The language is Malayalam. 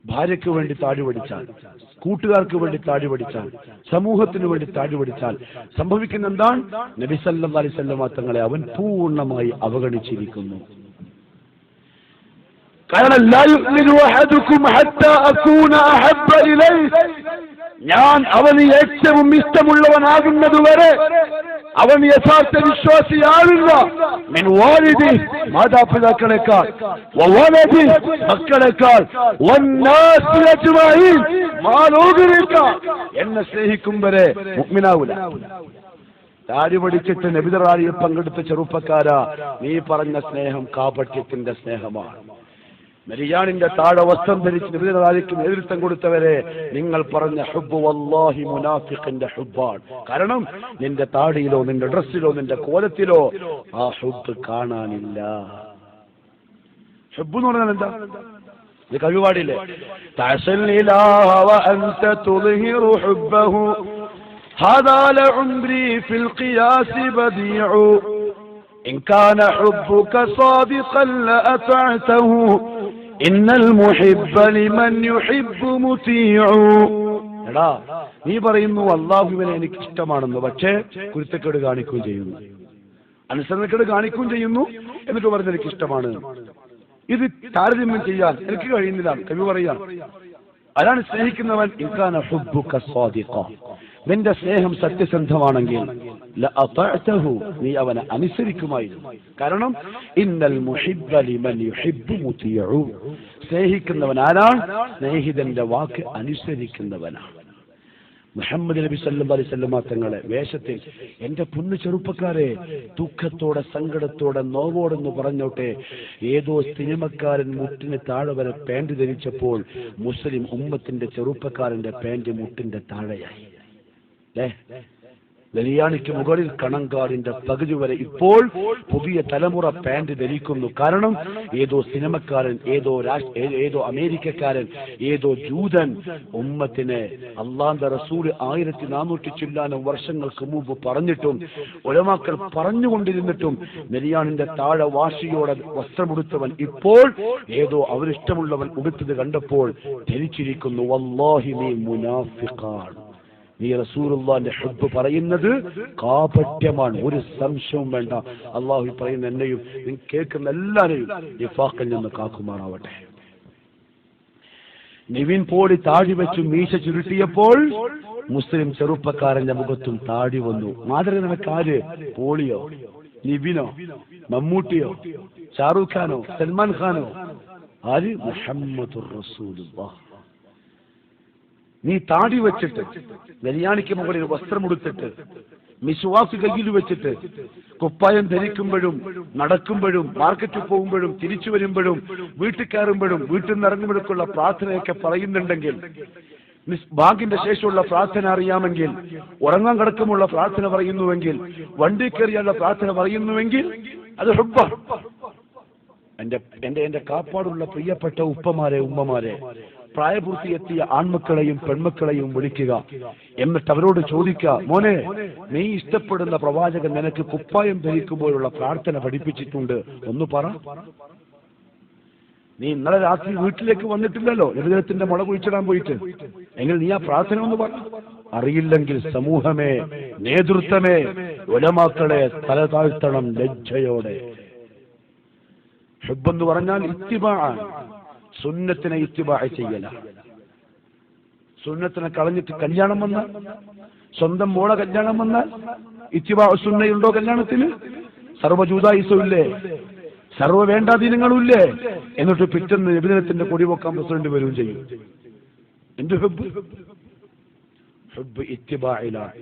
ഭാര്യയ്ക്ക് വേണ്ടി താടി പഠിച്ചാൽ, കൂട്ടുകാർക്ക് വേണ്ടി താടി പഠിച്ചാൽ, സമൂഹത്തിന് വേണ്ടി താടി പഠിച്ചാൽ സംഭവിക്കുന്ന എന്താണ്? നബി സല്ലല്ലാഹു അലൈഹി വസല്ലം തങ്ങളെ അവൻ പൂർണ്ണമായി അവഗണിച്ചിരിക്കുന്നു. കാരണം ലാ യുഅ്മിനു അഹദുകും ഹത്താ അകൂന അഹബ്ബ ഇലൈഹി, ഞാൻ അവന് ഏറ്റവും ഇഷ്ടമുള്ളവനാകുന്നതുവരെ അവൻ യഥാർത്ഥ വിശ്വാസിയാവില്ല. മിൻ വാലിദി, മാതാപിതാക്കളെക്കാൾ, വവലദി, മക്കളെക്കാൾ, വന്നാസി അജ്മഈൻ, മാലോകരേക്കാൾ എന്നെ സ്നേഹിക്കും വരെ മുഅ്മിനാവില്ല. താടി പഠിച്ചിട്ട് നബിതറാലിയിൽ പങ്കെടുത്ത ചെറുപ്പക്കാരാ, നീ പറഞ്ഞ സ്നേഹം കാപട്യത്തിന്റെ സ്നേഹമാണ്. മരിയാണിന്റെ താഴെ വസ്ത്രം ധരിച്ച് നബിതറാലിക്ക് നേതൃത്വം കൊടുത്തവരെ, നിങ്ങൾ പറഞ്ഞ ഹുബ്ബ് വല്ലാഹി മുനാഫിഖിന്റെ ഹുബ്ബാണ്. കാരണം നിന്റെ താടിയിലോ നിന്റെ ഡ്രസ്സിലോ നിന്റെ കോലത്തിലോ ആ ഹുബ്ബ് കാണാനില്ല. ഹുബ്ബ് എന്ന് പറഞ്ഞാൽ എന്താ? ഇത് കഴിവാടില്ലേ? തഅസൽ ഇലാഹ വ അൻത തുദ്ഹിറു ഹുബ്ബഹു ഹാദാ ലഉംരി ഫിൽ ഖിയാസ് ബദീഉ ഇൻ കാന ഹുബ്ബുക സാദിഖൻ ലഅതഅതഹു ഇന്നൽ മുഹിബ്ബ ലിമൻ യുഹിബ്ബു മുതീഉ. എടാ, നീ പറയുന്നു അല്ലാഹുവിനെ എനിക്ക് ഇഷ്ടമാണെന്ന്, പക്ഷേ കുരുത്തക്കേട് കാണിക്കുകയും ചെയ്യുന്നു, അനുസരണക്കേട് കാണിക്കുകയും ചെയ്യുന്നു, എന്നിട്ട് പറഞ്ഞ് എനിക്ക് ഇഷ്ടമാണ്. ഇത് താരതമ്യം ചെയ്യാൻ എനിക്ക് കഴിയുന്നില്ല, കവി പറയാൻ. അതാണ് സ്നേഹിക്കുന്നവൻ. ഇൻകാന ഹുബ്ബുക സാദിഖ, നിന്റെ സ്നേഹം സത്യസന്ധമാണെങ്കിൽ ലഅതഅതഹു, നീ അവനെ അനുസരിക്കുമായിരുന്നു. കാരണം ഇന്നൽ മുഹിബ്ബ ലിമൻ യുഹിബ്ബു മുതീഉ, സ്നേഹിക്കുന്നവൻ ആരാണ്? സ്നേഹിതന്റെ വാക്ക് അനുസരിക്കുന്നവനാണ്. മുഹമ്മദ് നബി സല്ലല്ലാഹു അലൈഹി വസല്ലം തങ്ങളെ വേഷത്തിൽ, എന്റെ പൊന്നു ചെറുപ്പക്കാരെ, ദുഃഖത്തോടെ സങ്കടത്തോടെ നോവോടെന്ന് പറഞ്ഞോട്ടെ, ഏതോ സിനിമക്കാരൻ മുട്ടിന് താഴെ വരെ പാന്റ് ധരിച്ചപ്പോൾ മുസ്ലിം ഉമ്മത്തിന്റെ ചെറുപ്പക്കാരന്റെ പാന്റ് മുട്ടിന്റെ താഴെയായി. നെല്ലിയാണിക്ക് മുകളിൽ കണങ്കാടിന്റെ പകുതി വരെ ഇപ്പോൾ പുതിയ തലമുറ പാന്റ് ധരിക്കുന്നു. കാരണം ഏതോ സിനിമക്കാരൻ, ഏതോ അമേരിക്കക്കാരൻ, ഏതോ ജൂതൻ ഉമ്മത്തിനെ അള്ളാന്റെ റസൂൽ 1400 ചില്ലാനം വർഷങ്ങൾക്ക് മുമ്പ് പറഞ്ഞിട്ടും ഉലമാക്കൾ പറഞ്ഞുകൊണ്ടിരുന്നിട്ടും നെല്ലിയാണിന്റെ താഴെ വാശിയോടെ വസ്ത്രമുടുത്തവൻ ഇപ്പോൾ ഏതോ അവരിഷ്ടമുള്ളവൻ ഉടുത്തത് കണ്ടപ്പോൾ ധരിച്ചിരിക്കുന്നു. വല്ലാഹി നീ മുനാഫിഖാണ്, നീ റസൂലുള്ളാഹിന്റെ ഹുബ്ബ് പറയുന്നത് കാപട്യമാണ്, ഒരു സംശയവും വേണ്ട. അള്ളാഹു പറയുന്ന എന്നെയും കേൾക്കുന്ന എല്ലാവരെയും നിഫാഖിൽ നിന്ന് കാക്കുമാറാവട്ടെ. നിവിൻ പോളി താടി വെച്ചു മീശ ചുരുട്ടിയപ്പോൾ മുസ്ലിം ചെറുപ്പക്കാരന്റെ മുഖത്തും താടി വന്നു. മാതൃക നിനക്കാര്? പോളിയോ, നിവിനോ, മമ്മൂട്ടിയോ, ഷാറൂഖ് ഖാനോ, സൽമാൻ ഖാനോ? ആര്? മുഹമ്മദുർ റസൂലുള്ളാഹ്. നീ താടി വെച്ചിട്ട്, നെല്ലിയാണിക്ക് മുകളിൽ വസ്ത്രമുടുത്തിട്ട്, മിസ്വാക്ക് കയ്യിൽ വെച്ചിട്ട്, കുപ്പായം ധരിക്കുമ്പോഴും നടക്കുമ്പോഴും മാർക്കറ്റിൽ പോകുമ്പോഴും തിരിച്ചു വരുമ്പോഴും വീട്ടിൽ കയറുമ്പോഴും വീട്ടിൽ നിന്ന് ഇറങ്ങുമ്പോഴൊക്കെയുള്ള പ്രാർത്ഥനയൊക്കെ പറയുന്നുണ്ടെങ്കിൽ, ബാങ്കിന്റെ ശേഷമുള്ള പ്രാർത്ഥന അറിയാമെങ്കിൽ, ഉറങ്ങാൻ കിടക്കുമുള്ള പ്രാർത്ഥന പറയുന്നുവെങ്കിൽ, വണ്ടി കയറിയുള്ള പ്രാർത്ഥന പറയുന്നുവെങ്കിൽ അത് ഹുബ്ബാണ്. എന്റെ കാപ്പാടുള്ള പ്രിയപ്പെട്ട ഉപ്പമാരെ, ഉമ്മമാരെ, പ്രായപൂർത്തിയെത്തിയ ആൺമക്കളെയും പെൺമക്കളെയും വിളിക്കുക. എന്നിട്ട് അവരോട് ചോദിക്കുക, മോനെ, നീ ഇഷ്ടപ്പെടുന്ന പ്രവാചകൻ നിനക്ക് കുപ്പായം ധരിക്കുമ്പോഴുള്ള പ്രാർത്ഥന പഠിപ്പിച്ചിട്ടുണ്ട്, ഒന്ന് പറ. നീ ഇന്നലെ രാത്രി വീട്ടിലേക്ക് വന്നിട്ടില്ലല്ലോ, ഹൃദയത്തിന്റെ മുള കുഴിച്ചിടാൻ പോയിട്ട്, എങ്കിൽ നീ ആ പ്രാർത്ഥന ഒന്ന് പറ. അറിയില്ലെങ്കിൽ സമൂഹമേ, നേതൃത്വമേ, ഉലമാക്കളെ തല താഴ്ത്തണം ലജ്ജയോടെ. ഹുബ്ബെന്ന് പറഞ്ഞാൽ ഇത്തിബാഅ്, സുന്നത്തിനെ ഇത്തിബാഅ് ചെയ്യല. സുന്നത്തിനെ കളഞ്ഞിട്ട് കല്യാണം വന്നാൽ, സ്വന്തം മോളെ കല്യാണം വന്നാൽ ഇത്തിബാഅ് സുന്നയുണ്ടോ കല്യാണത്തിന്? സർവ്വ ജൂദായിസവും ഇല്ലേ, സർവ്വ വേണ്ടാദീനങ്ങളും ഇല്ലേ? എന്നിട്ട് പിറ്റേന്ന് നബിദിനത്തിന്റെ കൊടി വെക്കാൻ പ്രസിഡന്റ് വരികയും ചെയ്യും. എന്ത് ഹുബ്ബ്? ഹുബ്ബ് ഇത്തിബാഇലാണ്.